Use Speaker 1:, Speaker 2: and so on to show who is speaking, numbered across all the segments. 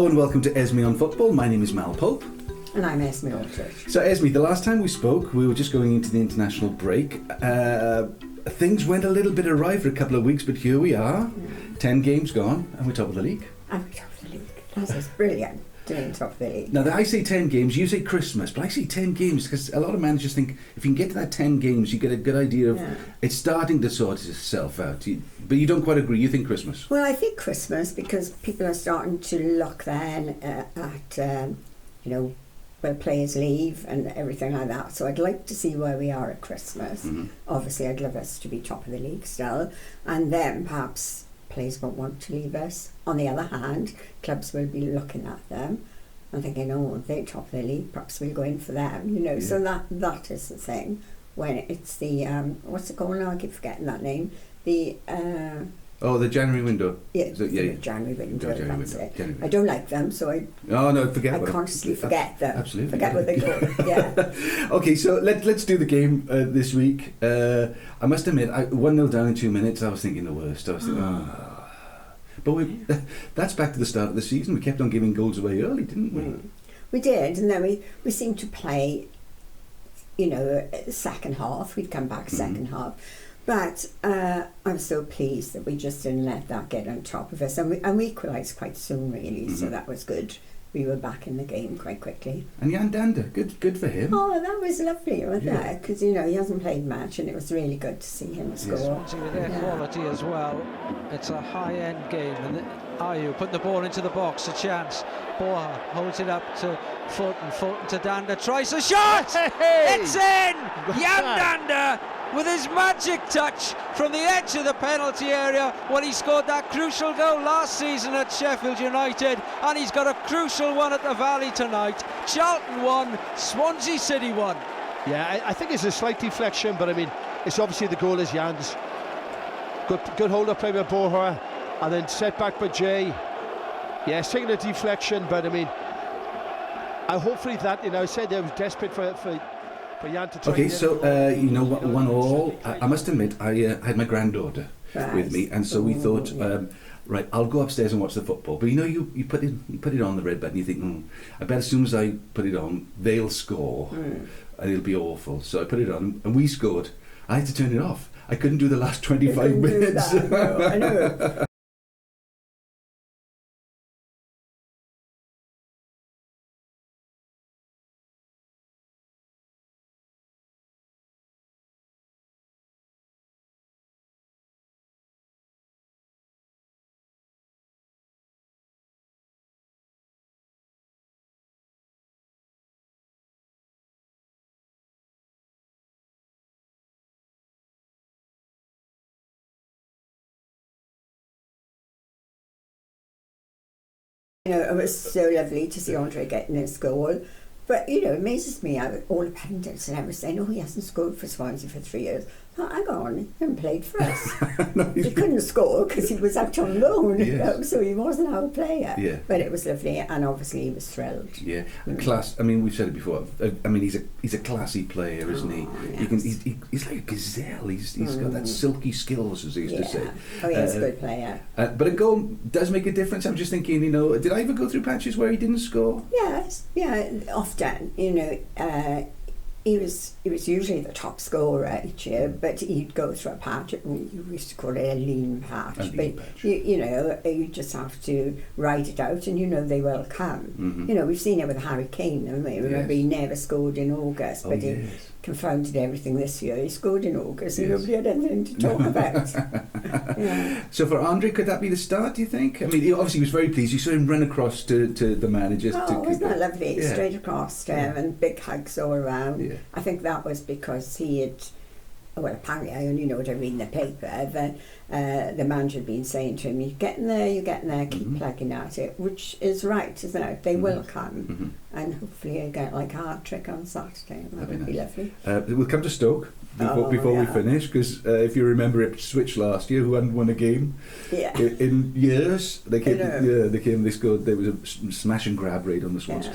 Speaker 1: Hello and welcome to ESME on Football. My name is Mal Pope.
Speaker 2: And I'm Esme Aldrich.
Speaker 1: So Esme, the last time we spoke, we were just going into the international break. Things went a little bit awry for a couple of weeks, but here we are. 10 games gone, and we're top of the league.
Speaker 2: And we're top of the league. That is brilliant, doing top of the league.
Speaker 1: Now, I say 10 games, you say Christmas, but I say 10 games because a lot of managers think if you can get to that 10 games, you get a good idea of it's starting to sort itself out. But you don't quite agree, you think Christmas?
Speaker 2: Well, I think Christmas because people are starting to look then at, where players leave and everything like that. So I'd like to see where we are at Christmas.
Speaker 1: Mm-hmm.
Speaker 2: Obviously, I'd love us to be top of the league still. And then perhaps players won't want to leave us. On the other hand, clubs will be looking at them and thinking, oh, they're top of the league, perhaps we'll go in for them,
Speaker 1: Yeah.
Speaker 2: So that is the thing. When it's the, what's it called now? I keep forgetting that name. The
Speaker 1: January window.
Speaker 2: January window.
Speaker 1: January
Speaker 2: That's
Speaker 1: window.
Speaker 2: it.
Speaker 1: January.
Speaker 2: I don't like them, so I constantly forget them.
Speaker 1: Absolutely.
Speaker 2: Forget what they call it. Yeah.
Speaker 1: Okay, so let's do the game this week. I must admit, 1-0 down in 2 minutes, I was thinking the worst. I was thinking, But that's back to the start of the season. We kept on giving goals away early, didn't we?
Speaker 2: We did, and then we seemed to play, second half. We'd come back second half. But I'm so pleased that we just didn't let that get on top of us. And we equalised quite soon, really, so that was good. We were back in the game quite quickly.
Speaker 1: And Jan Dander, good for him.
Speaker 2: Oh, that was lovely, wasn't it? Because, he hasn't played much, and it was really good to see him score.
Speaker 3: Swansea with their quality as well. It's a high-end game. And Ayew put the ball into the box, a chance. Boha holds it up to Fulton. Fulton to Dander, tries a shot!
Speaker 4: Hey!
Speaker 3: It's in! Jan Dander with his magic touch from the edge of the penalty area when he scored that crucial goal last season at Sheffield United, and he's got a crucial one at the Valley tonight. Charlton won, Swansea City won.
Speaker 4: Yeah, I think it's a slight deflection, but I mean, it's obviously the goal is Jan's. Good hold up play by Boha, and then set back by Jay. Yeah, it's taking a deflection, but I mean, hopefully that, I said they were desperate for Jan to try.
Speaker 1: Okay, so 1-1. I must admit, I had my granddaughter with me, and so we thought, right, I'll go upstairs and watch the football. But you put it on the red button. You think, I bet as soon as I put it on, they'll score, and it'll be awful. So I put it on, and we scored. I had to turn it off. I couldn't do the last 25 minutes.
Speaker 2: I know. It was so lovely to see Andre getting his goal. But, it amazes me how all the pundits and everything saying, he hasn't scored for Swansea for 3 years. Oh, hang on, he hasn't played for us.
Speaker 1: No,
Speaker 2: he couldn't score because he was out on loan, so he wasn't our player.
Speaker 1: Yeah.
Speaker 2: But it was lovely, and obviously he was thrilled.
Speaker 1: Yeah, class. I mean, we've said it before. I mean, he's a classy player, isn't he?
Speaker 2: Yes.
Speaker 1: He's like a gazelle. He's got that silky skills, as they used to say.
Speaker 2: Oh, he's a good player.
Speaker 1: But a goal does make a difference. I'm just thinking, did I ever go through patches where he didn't score?
Speaker 2: Yes, often. He was usually the top scorer each year, but he'd go through a patch. We used to call it a lean patch. You just have to ride it out, and they will come.
Speaker 1: Mm-hmm.
Speaker 2: We've seen it with Harry Kane. Remember, he never scored in August, but he confounded everything this year. He scored in August, and nobody had anything to talk about.
Speaker 1: So for Andre, could that be the start, do you think? I mean, he was very pleased. You saw him run across to the manager.
Speaker 2: Wasn't that lovely? Yeah. Straight across to him, and big hugs all around.
Speaker 1: Yeah.
Speaker 2: I think that was because he had, apparently I only know what I read in the paper, that the manager had been saying to him, you're getting there, keep plugging at it, which is right, isn't it? They will come, and hopefully you'll get like a hat-trick on Saturday. That would be lovely.
Speaker 1: We'll come to Stoke before we finish, because if you remember Ipswich last year, who hadn't won a game in years, they scored. There was a smash and grab raid on the Swans.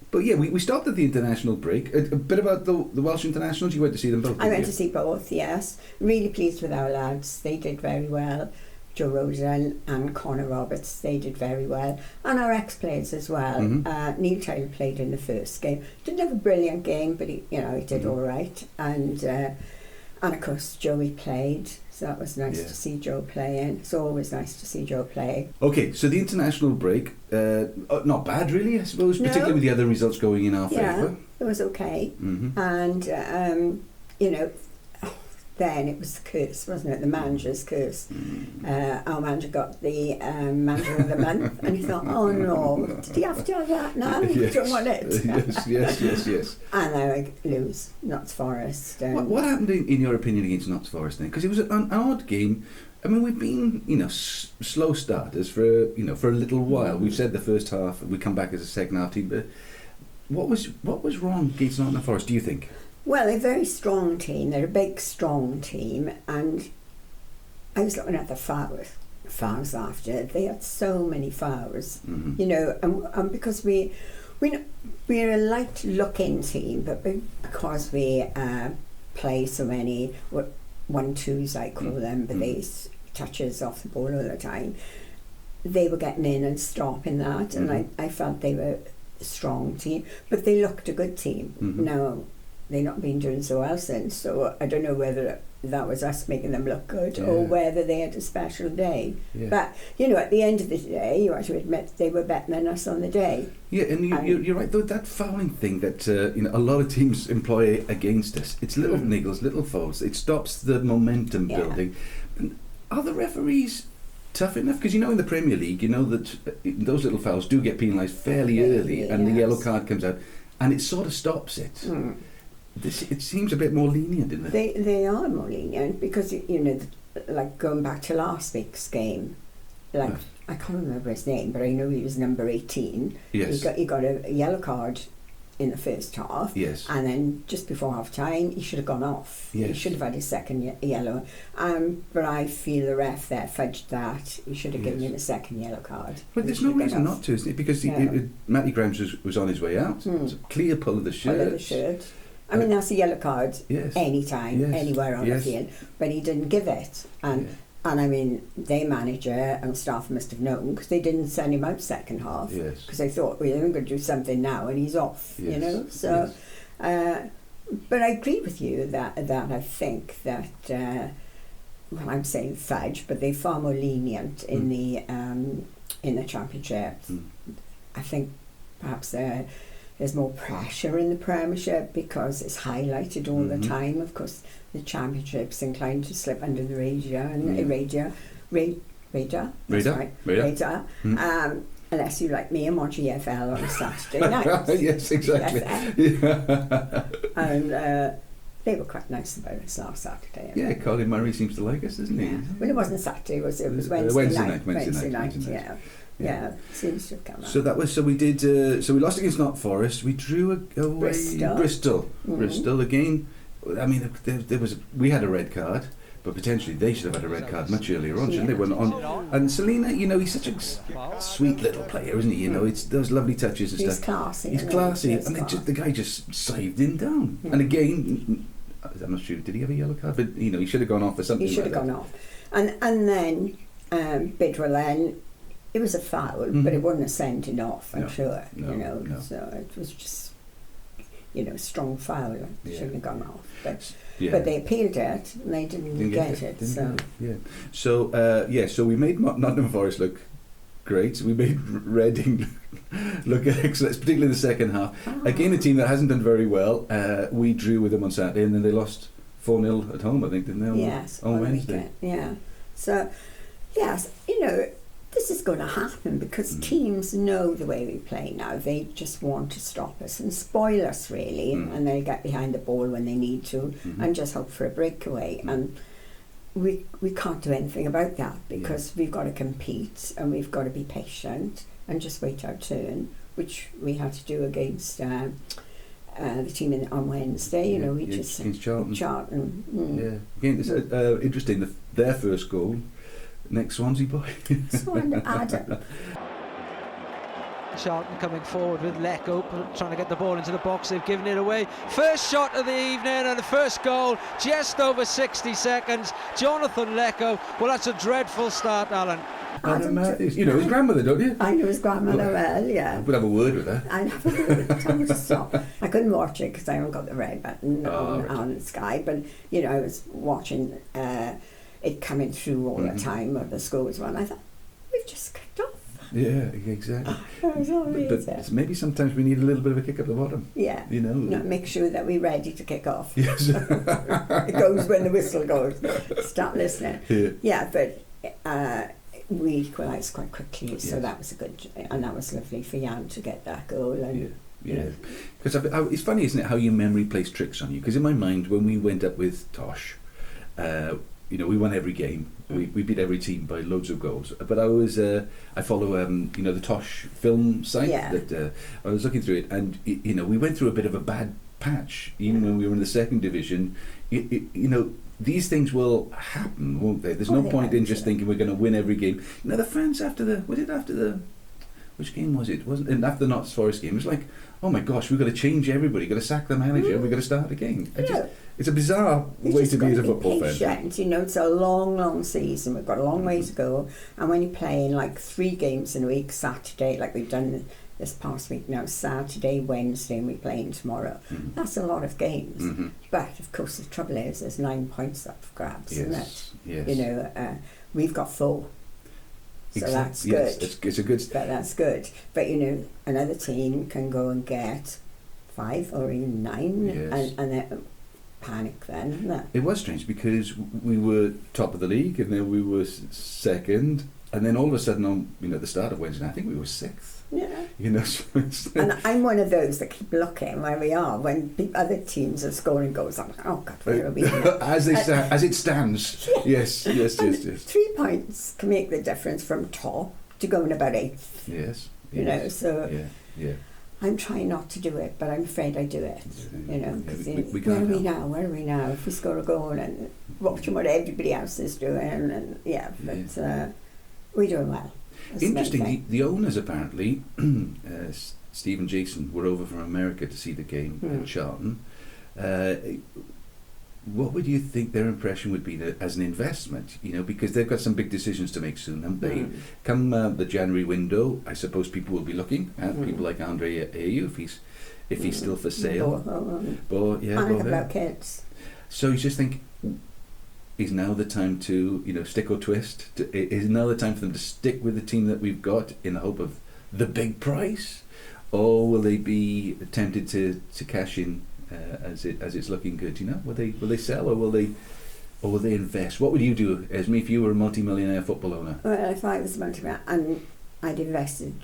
Speaker 1: But we stopped at the international break. A bit about the Welsh internationals. You went to see them both.
Speaker 2: I went to see both. Yes, really pleased with our lads. They did very well. Joe Rosen and Connor Roberts, they did very well. And our ex-players as well. Neil Taylor played in the first game. Didn't have a brilliant game, but he did all right. And of course, Joey played. So that was nice to see Joe playing. It's always nice to see Joe play.
Speaker 1: Okay, so the international break, not bad really, I suppose, particularly with the other results going in our favour.
Speaker 2: It was okay. And, then it was the curse, wasn't it? The manager's curse. Our manager got the manager of the month, and he thought, oh no, did he have to have that now?
Speaker 1: Yes.
Speaker 2: Don't want it.
Speaker 1: yes.
Speaker 2: And I lose, Notts Forest.
Speaker 1: What happened in your opinion against Notts Forest then? Because it was an odd game. I mean, we've been, slow starters for a little while. We've said the first half, we come back as a second half team. But what was wrong against Nottingham Forest, do you think?
Speaker 2: Well, they're a very strong team. They're a big, strong team. And I was looking at the fouls after. They had so many fouls, and because we're a light-looking team, but because we play so many 1-2s, I call them, but they touches off the ball all the time, they were getting in and stopping that, and I felt they were a strong team, but they looked a good team. Now, they've not been doing so well since, so I don't know whether that was us making them look good or whether they had a special day. But, at the end of the day, you have to admit they were better than us on the day.
Speaker 1: Yeah, and you're right, though, that fouling thing that a lot of teams employ against us, it's little niggles, little fouls, it stops the momentum building. Are the referees tough enough? Because in the Premier League, that those little fouls do get penalised fairly early, and the yellow card comes out, and it sort of stops it. It seems a bit more lenient, isn't it?
Speaker 2: They are more lenient because, like going back to last week's game, I can't remember his name, but I know he was number 18.
Speaker 1: Yes.
Speaker 2: He got a yellow card in the first half.
Speaker 1: Yes.
Speaker 2: And then just before half time, he should have gone off.
Speaker 1: Yes.
Speaker 2: He should have had his second yellow. But I feel the ref there fudged that. He should have given him a second yellow card.
Speaker 1: But there's no reason not to, isn't it? Because Matty Grimes was on his way out. It's a clear pull of the shirt.
Speaker 2: Pull of the shirt. I mean, that's a yellow card anytime, anywhere on the field, but he didn't give it. And I mean, their manager and staff must have known because they didn't send him out second half because they thought, we're going to do something now and he's off, So, but I agree with you that I think that, I'm saying fudge, but they're far more lenient in the championship. I think perhaps there's more pressure in the Premiership because it's highlighted all the time. Of course, the Championship's inclined to slip under the radar. Unless you like me and watch EFL on a Saturday night.
Speaker 1: Yes, exactly.
Speaker 2: And they were quite nice about us last Saturday.
Speaker 1: Yeah, Colin Murray seems to like us, doesn't he?
Speaker 2: Well, it wasn't Saturday, it was Wednesday night. Yeah, seems to have come out.
Speaker 1: So that was we did. So we lost against Notts Forest. We drew away Bristol. Bristol again. I mean, we had a red card, but potentially they should have had a red card much earlier on, shouldn't they? When and Selena, he's such a sweet little player, isn't he? It's those lovely touches and
Speaker 2: he's
Speaker 1: stuff.
Speaker 2: Classy.
Speaker 1: He's classy, and the guy just saved him down. And again, I'm not sure. Did he have a yellow card? But he should have gone off for something.
Speaker 2: He should have gone off, and then Bidwell then. It was a foul, but it wasn't a sending off, I'm sure. No. So it was just, strong foul. It shouldn't have gone off. But they appealed it, and they didn't get it.
Speaker 1: So we made Nottingham Forest look great. We made Reading look excellent, particularly the second half. Again, a team that hasn't done very well. We drew with them on Saturday, and then they lost 4-0 at home, I think, didn't they? On Wednesday.
Speaker 2: Yeah. So, yes, this is going to happen because teams know the way we play now. They just want to stop us and spoil us, really, and they get behind the ball when they need to and just hope for a breakaway. And we can't do anything about that because we've got to compete and we've got to be patient and just wait our turn, which we had to do against the team on Wednesday. We just
Speaker 1: against Charlton.
Speaker 2: Yeah.
Speaker 1: Again, it's interesting. Their first goal. Next Swansea boy.
Speaker 2: Swan Adam.
Speaker 3: Charlton coming forward with Lecco trying to get the ball into the box. They've given it away. First shot of the evening and the first goal, just over 60 seconds. Jonathan Lecco. Well, that's a dreadful start, Alan.
Speaker 1: You know his grandmother, don't you?
Speaker 2: I know his grandmother well, yeah.
Speaker 1: We'll have a word with her.
Speaker 2: I'd have a word with her. Stop. I couldn't watch it because I haven't got the red button on Sky, but, you know, I was watching it coming through all the time of the scores one. I thought, we've just kicked off.
Speaker 1: Yeah, exactly. But maybe sometimes we need a little bit of a kick up the bottom.
Speaker 2: Yeah.
Speaker 1: You know.
Speaker 2: No, make sure that we're ready to kick off.
Speaker 1: Yes.
Speaker 2: It goes when the whistle goes. Stop listening. Yeah, but we equalised quite quickly, so that was and that was lovely for Jan to get that goal. And
Speaker 1: yeah. Because it's funny, isn't it, how your memory plays tricks on you? Because in my mind, when we went up with Tosh, you know, we won every game. We beat every team by loads of goals. But I follow you know, the Tosh film site. That I was looking through it, and you know, we went through a bit of a bad patch even when we were in the second division. You know, these things will happen, won't they? There's no point in just thinking we're going to win every game. You know, the fans after the which game was it? Wasn't after the Notts Forest game? It was like, oh my gosh, we've got to change everybody. We've got to sack the manager. We've got to start again. It's a bizarre way to be as a football fan.
Speaker 2: You know, it's a long season. We've got a long way to go. And when you're playing like 3 games in a week, Saturday, like we've done this past week now, Saturday, Wednesday, and we're playing tomorrow. That's a lot of games. But of course, the trouble is there's 9 points up for grabs, isn't it?
Speaker 1: Yes.
Speaker 2: You know, we've got 4. So that's good.
Speaker 1: Yes, it's a good.
Speaker 2: But that's good. But you know, another team can go and get 5 or even 9, and then panic then, isn't it?
Speaker 1: It was strange because we were top of the league, and then we were second, and then all of a sudden, on at the start of Wednesday, I think we were 6th.
Speaker 2: Yeah.
Speaker 1: You know,
Speaker 2: and I'm one of those that keep looking where we are when other teams are scoring goals. I'm like, oh God, where are we?
Speaker 1: as it stands. Yes.
Speaker 2: 3 points can make the difference from top to going about 8th.
Speaker 1: Yes.
Speaker 2: You know, so
Speaker 1: yeah.
Speaker 2: I'm trying not to do it, but I'm afraid I do it. You know,
Speaker 1: where
Speaker 2: are we now? If we score a goal and watching what everybody else is doing, and we're doing well.
Speaker 1: Interestingly, the owners apparently, Steve and Jason, were over from America to see the game at Charlton. What would you think their impression would be as an investment? You know, because they've got some big decisions to make soon, haven't they? Come the January window, I suppose people will be looking at people like Andre Ayew if he's still for sale.
Speaker 2: About kids.
Speaker 1: So you just think, is now the time to, stick or twist? Is now the time for them to stick with the team that we've got in the hope of the big price? Or will they be tempted to cash in as it's looking good? Will they sell or will they invest? What would you do, Esme, if you were a multi-millionaire football owner?
Speaker 2: Well, if I was a multi-millionaire and I'd invested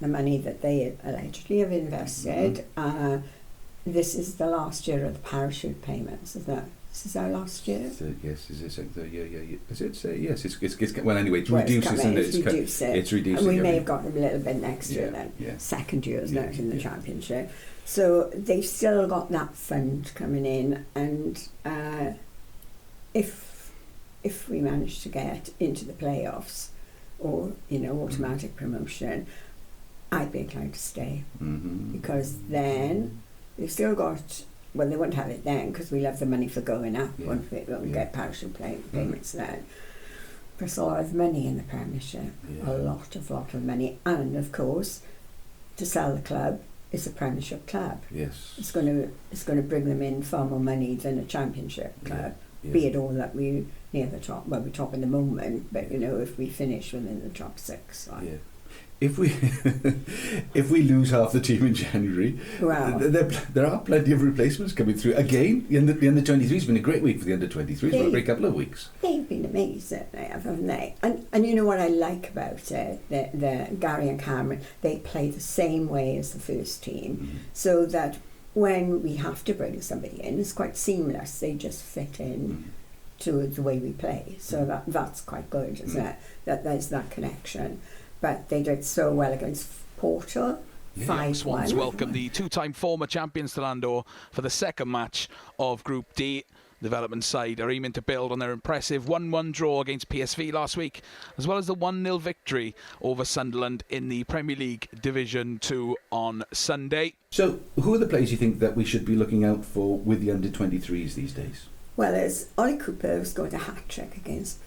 Speaker 2: the money that they allegedly have invested, this is the last year of the parachute payments, isn't it? This is our last year.
Speaker 1: Yes, is it? Is it? Yes, it's well. Anyway, it reduces, isn't it? It's reducing.
Speaker 2: And we may have gotten a little bit next year then. Yeah. Second year is now in the championship, so they've still got that fund coming in, and if we manage to get into the playoffs or automatic promotion, I'd be inclined to stay because then they've still got. Well, they won't have it then because we'll have the money for going up once we get parachute payments then. There's a lot of money in the Premiership, a lot of money, and of course, to sell the club is a Premiership club.
Speaker 1: Yes,
Speaker 2: it's going to bring them in far more money than a Championship club. Be it all that we near the top. Well, we're top in the moment, but if we finish within the top 6.
Speaker 1: If we lose half the team in January, there are plenty of replacements coming through. Again, the under 23 has been a great week for the under 23s. For a great couple of weeks.
Speaker 2: They've been amazing, haven't they? And you know what I like about it? The Gary and Cameron, they play the same way as the first team, so that when we have to bring somebody in, it's quite seamless. They just fit in to the way we play. So that's quite good, isn't it? That there's that connection. But they did so well against Porto. 5-1.
Speaker 5: Swans welcome the 2-time former champions to Landor for the second match of Group D. development side are aiming to build on their impressive 1-1 draw against PSV last week, as well as the 1-0 victory over Sunderland in the Premier League Division 2 on Sunday.
Speaker 1: So, who are the players you think that we should be looking out for with the under-23s these days?
Speaker 2: Well, there's Ollie Cooper, who scored a hat-trick against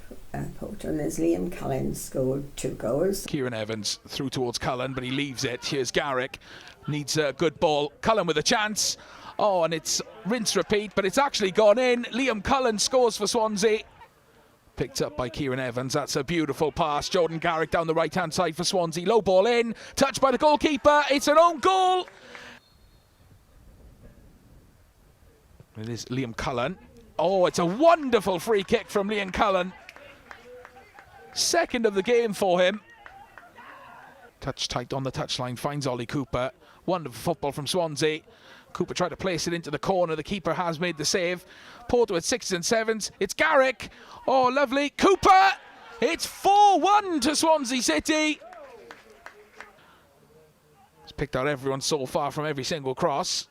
Speaker 2: Porto, and there's Liam Cullen, scored 2 goals.
Speaker 5: Kieran Evans through towards Cullen, but he leaves it. Here's Garrick, needs a good ball. Cullen with a chance. Oh, and it's rinse repeat, but it's actually gone in. Liam Cullen scores for Swansea. Picked up by Kieran Evans. That's a beautiful pass. Jordan Garrick down the right-hand side for Swansea. Low ball in. Touched by the goalkeeper. It's an own goal. It is Liam Cullen. Oh, it's a wonderful free kick from Liam Cullen. Second of the game for him. Touch tight on the touchline. Finds Ollie Cooper. Wonderful football from Swansea. Cooper tried to place it into the corner. The keeper has made the save. Porto at 6s and 7s. It's Garrick. Oh, lovely. Cooper! It's 4-1 to Swansea City. He's picked out everyone so far from every single cross.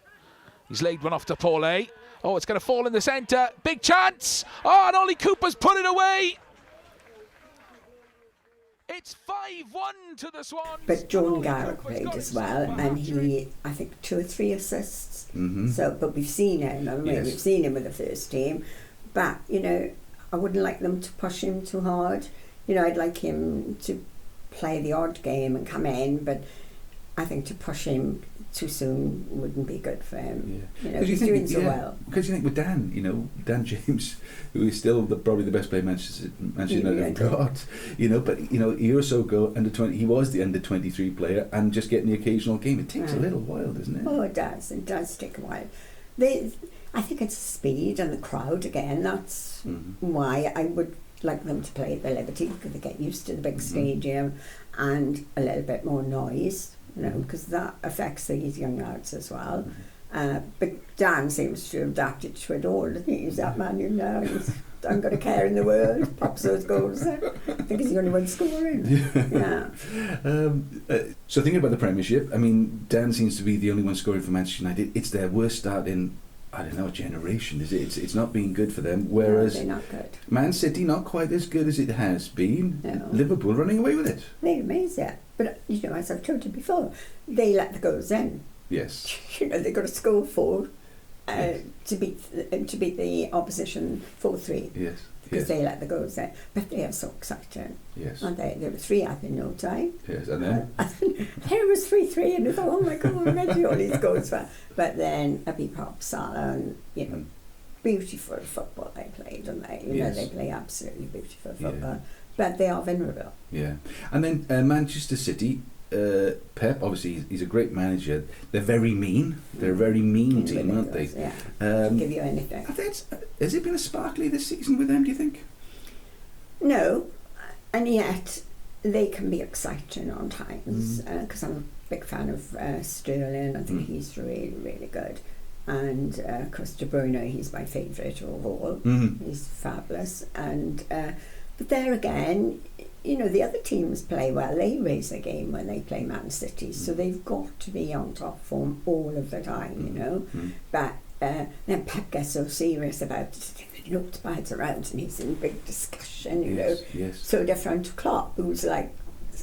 Speaker 5: He's laid one off to Paulet. Oh, it's going to fall in the centre. Big chance. Oh, and Ollie Cooper's put it away. It's 5-1 to the Swans.
Speaker 2: But Jordan Garrick played as well, and he, I think, 2 or 3 assists. So, but we've seen him. I mean, we've seen him with the first team. But I wouldn't like them to push him too hard. I'd like him to play the odd game and come in, but I think to push him too soon wouldn't be good for him. He's doing so well.
Speaker 1: Because you think with Dan, Dan James, who is still probably the best player Manchester United have got, but a year or so ago, under 20, he was the under 23 player and just getting the occasional game. It takes a little while, doesn't it?
Speaker 2: Oh, it does. It does take a while. I think it's speed and the crowd again. That's why I would like them to play at the Liberty, because they get used to the big stadium and a little bit more noise. Because that affects these young lads as well. But Dan seems to have adapted to it all, doesn't he? He's that man, he's not got a care in the world, pops those goals there. I think he's the only one scoring.
Speaker 1: So thinking about the Premiership, I mean, Dan seems to be the only one scoring for Manchester United. It's their worst start in, I don't know, a generation, is it? It's not been good for them, whereas
Speaker 2: they're not good.
Speaker 1: Man City not quite as good as it has been.
Speaker 2: No.
Speaker 1: Liverpool running away with it.
Speaker 2: They're amazing. But, as I've told you before, they let the goals in.
Speaker 1: Yes.
Speaker 2: They've got to score 4 to beat the opposition 4-3.
Speaker 1: Yes.
Speaker 2: Because they let the goals in. But they are so exciting.
Speaker 1: Yes.
Speaker 2: And there were 3 up in no time.
Speaker 1: Yes, and then?
Speaker 2: There was 3-3 and I thought, oh my God, imagine all these goals. But then a big pop Salah and, beautiful football they played, don't they? They play absolutely beautiful football. Yeah. But they are vulnerable.
Speaker 1: Yeah. And then Manchester City, Pep, obviously he's a great manager. They're very mean. They're a very mean team, aren't they?
Speaker 2: Yeah. Can give you anything.
Speaker 1: Has it been a sparkly this season with them, do you think?
Speaker 2: No. And yet they can be exciting on times. Because I'm a big fan of Sterling. I think he's really, really good. And of course De Bruyne, he's my favourite of all. He's fabulous. And but there again, the other teams play well. They raise their game when they play Man City, so they've got to be on top form all of the time, But then Pep gets so serious about it. He looks back around and he's in big discussion,
Speaker 1: Yes.
Speaker 2: So different to Klopp, who's like,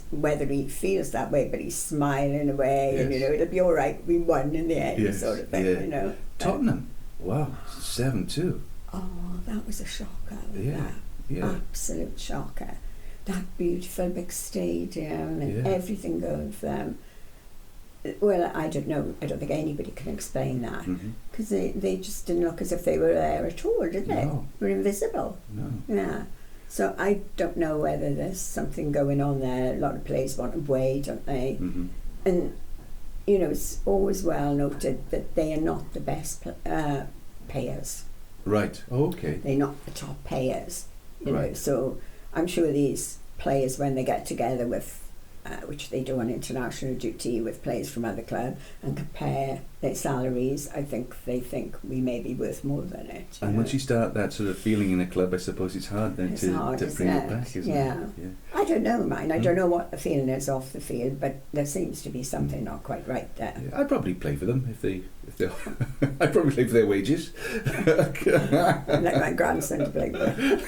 Speaker 2: whether he feels that way, but he's smiling away, and it'll be all right. We won in the end, sort of thing,
Speaker 1: Tottenham, wow, 7-2.
Speaker 2: Oh, that was a shocker.
Speaker 1: Yeah.
Speaker 2: Absolute shocker. That beautiful big stadium and everything going for them. Well, I don't know. I don't think anybody can explain that, because they just didn't look as if they were there at all, did they?
Speaker 1: No.
Speaker 2: They were invisible.
Speaker 1: No.
Speaker 2: Yeah. So I don't know whether there's something going on there. A lot of players want away, don't they? And it's always well noted that they are not the best payers.
Speaker 1: Right. Okay.
Speaker 2: They're not the top payers.
Speaker 1: Right.
Speaker 2: So I'm sure these players, when they get together with, which they do on international duty with players from other clubs, and compare their salaries, I think they think we may be worth more than it.
Speaker 1: And once you start that sort of feeling in a club, I suppose it's hard then
Speaker 2: It's
Speaker 1: to
Speaker 2: hard,
Speaker 1: bring it back, isn't
Speaker 2: yeah.
Speaker 1: it? Yeah.
Speaker 2: I don't know, man. I don't know what the feeling is off the field, but there seems to be something not quite right there.
Speaker 1: Yeah, I'd probably play for them if they I'd probably play for their wages.
Speaker 2: I'd like my grandson to play with.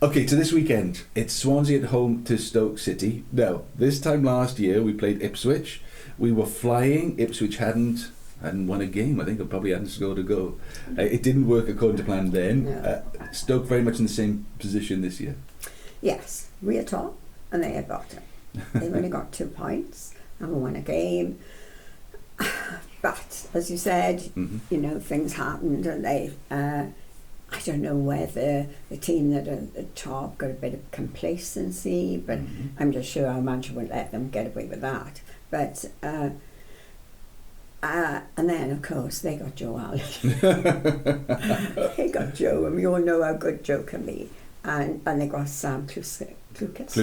Speaker 1: Okay, so this weekend it's Swansea at home to Stoke City. Now, this time last year we played Ipswich. We were flying. Ipswich hadn't won a game. I think it probably hadn't scored a goal. It didn't work according to plan then.
Speaker 2: No.
Speaker 1: Stoke very much in the same position this year.
Speaker 2: Yes, we are top and they are bottom. They've only got 2 points, haven't won a game. But as you said, you know, things happened, and they. I don't know whether the team that are at the top got a bit of complacency, but I'm just sure our manager won't let them get away with that. But and then of course they got Joe Allen. They got Joe, and we all know how good Joe can be. And they got Sam Clucas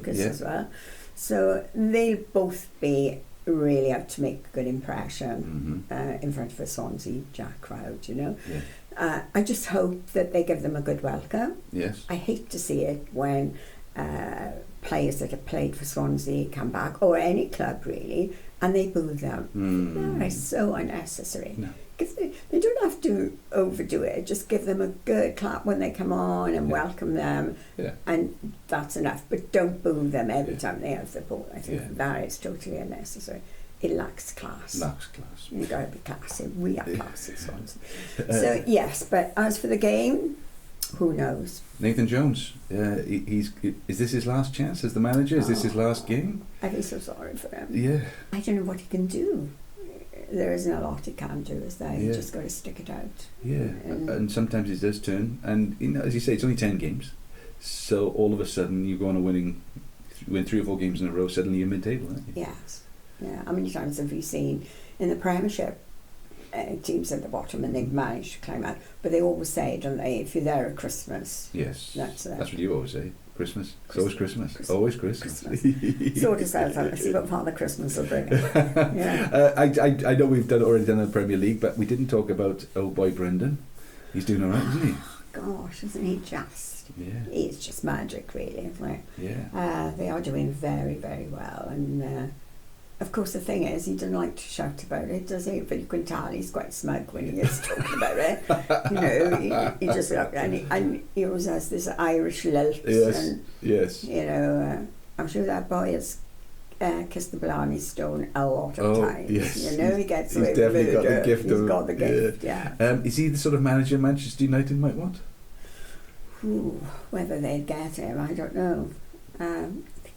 Speaker 1: yeah.
Speaker 2: as well. So they'll both be really out to make a good impression in front of a Swansea Jack crowd, you know.
Speaker 1: Yeah.
Speaker 2: I just hope that they give them a good welcome.
Speaker 1: Yes.
Speaker 2: I hate to see it when players that have played for Swansea come back, or any club really, and they boo them. That is so unnecessary.
Speaker 1: No.
Speaker 2: They don't have to overdo it. Just give them a good clap when they come on and welcome them, and that's enough. But don't boo them every time they have the ball. I think that is totally unnecessary. It lacks class.
Speaker 1: Lacks class.
Speaker 2: You've got to be classy. We are classy Swansea. So yes, but as for the game, who knows?
Speaker 1: Nathan Jones, is this his last chance as the manager? Is this his last game?
Speaker 2: I feel so sorry for him.
Speaker 1: Yeah.
Speaker 2: I don't know what he can do. There isn't a lot he can do, is there? You just got to stick it out.
Speaker 1: Yeah, and sometimes it does turn. And you know, as you say, it's only 10 games. So all of a sudden you go on a win 3 or 4 games in a row, suddenly you're mid-table, aren't you?
Speaker 2: Yes. Yeah. How many times have we seen in the Premiership teams at the bottom and they've managed to climb out? But they always say, don't they, if you're there at Christmas.
Speaker 1: Yes.
Speaker 2: That's
Speaker 1: what you always say. Christmas. It's always Christmas.
Speaker 2: Christmas.
Speaker 1: Always Christmas.
Speaker 2: Sort yourself out. See what Father Christmas will bring. Yeah.
Speaker 1: I know we've already done the Premier League, but we didn't talk about old boy Brendan. He's doing all right, isn't he?
Speaker 2: Gosh, isn't he just?
Speaker 1: Yeah.
Speaker 2: He's just magic, really, isn't he?
Speaker 1: Yeah.
Speaker 2: They are doing very, very well. And of course, the thing is, he doesn't like to shout about it, does he? But you can tell he's quite smug when he is talking about it. You know, he just look, and he always has this Irish lilt.
Speaker 1: Yes.
Speaker 2: And,
Speaker 1: yes.
Speaker 2: You know, I'm sure that boy has kissed the Blarney Stone a lot of times.
Speaker 1: Yes.
Speaker 2: You know, he gets
Speaker 1: He's
Speaker 2: away with
Speaker 1: definitely got
Speaker 2: murder.
Speaker 1: the gift.
Speaker 2: He's got the gift. Yeah.
Speaker 1: Is he the sort of manager Manchester United might want?
Speaker 2: Ooh, whether they'd get him, I don't know.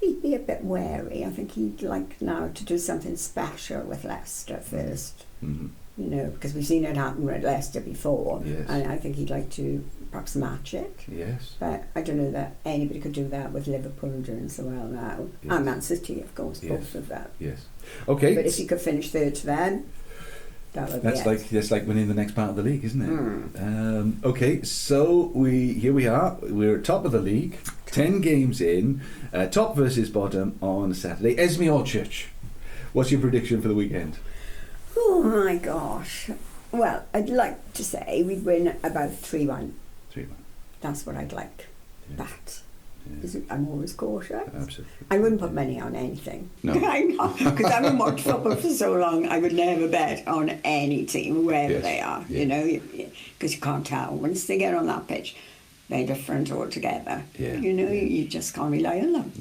Speaker 2: He'd be a bit wary. I think he'd like now to do something special with Leicester first. You know, because we've seen it happen with Leicester before.
Speaker 1: Yes.
Speaker 2: And I think he'd like to perhaps match it.
Speaker 1: Yes.
Speaker 2: But I don't know that anybody could do that with Liverpool doing so well now.
Speaker 1: Yes.
Speaker 2: And Man City, of course,
Speaker 1: Yes.
Speaker 2: both of them.
Speaker 1: Yes. Okay.
Speaker 2: But if he could finish third to them, that would be it.
Speaker 1: That's like winning the next part of the league, isn't it? Okay, so here we are. We're at top of the league, 10 games in, top versus bottom on Saturday. ESME or Church? What's your prediction for the weekend?
Speaker 2: Oh my gosh. Well, I'd like to say we'd win about 3-1.
Speaker 1: 3-1.
Speaker 2: That's what I'd like.
Speaker 1: Yeah.
Speaker 2: But I'm always cautious.
Speaker 1: Absolutely.
Speaker 2: I wouldn't put money on anything.
Speaker 1: No.
Speaker 2: I'm not, because I haven't watched football for so long. I would never bet on any team, whoever
Speaker 1: Yes.
Speaker 2: they are.
Speaker 1: Yeah.
Speaker 2: You know, because you can't tell. Once they get on that pitch, they're different altogether.
Speaker 1: Yeah.
Speaker 2: You know, you just can't rely on them.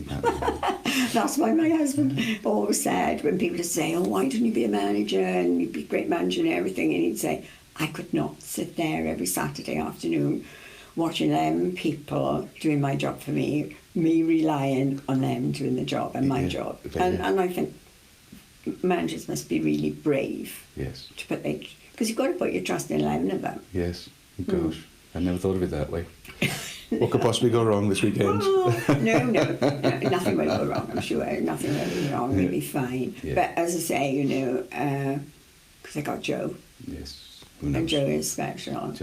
Speaker 2: That's why my husband always said, when people would say, oh, why don't you be a manager and you'd be a great manager and everything, and he'd say, I could not sit there every Saturday afternoon watching them people doing my job for me relying on them doing the job and my job. And I think managers must be really brave.
Speaker 1: Yes.
Speaker 2: To put because you've got to put your trust in 11 of them.
Speaker 1: Yes. Gosh, I never thought of it that way. What could possibly go wrong this weekend?
Speaker 2: No, nothing will go wrong, I'm sure. Nothing will go wrong, we'll be fine.
Speaker 1: Yeah.
Speaker 2: But as I say, you know, because I got Joe.
Speaker 1: Yes.
Speaker 2: And Joe is special.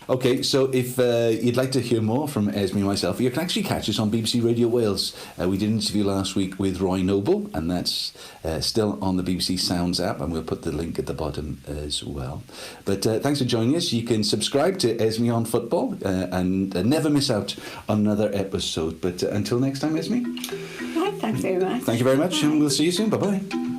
Speaker 1: Okay, so if you'd like to hear more from Esme and myself, you can actually catch us on BBC Radio Wales. We did an interview last week with Roy Noble, and that's still on the BBC Sounds app, and we'll put the link at the bottom as well. But thanks for joining us. You can subscribe to Esme on Football and never miss out on another episode. But until next time, Esme.
Speaker 2: Right, thanks very much.
Speaker 1: Thank you very much, and we'll see you soon. Bye-bye.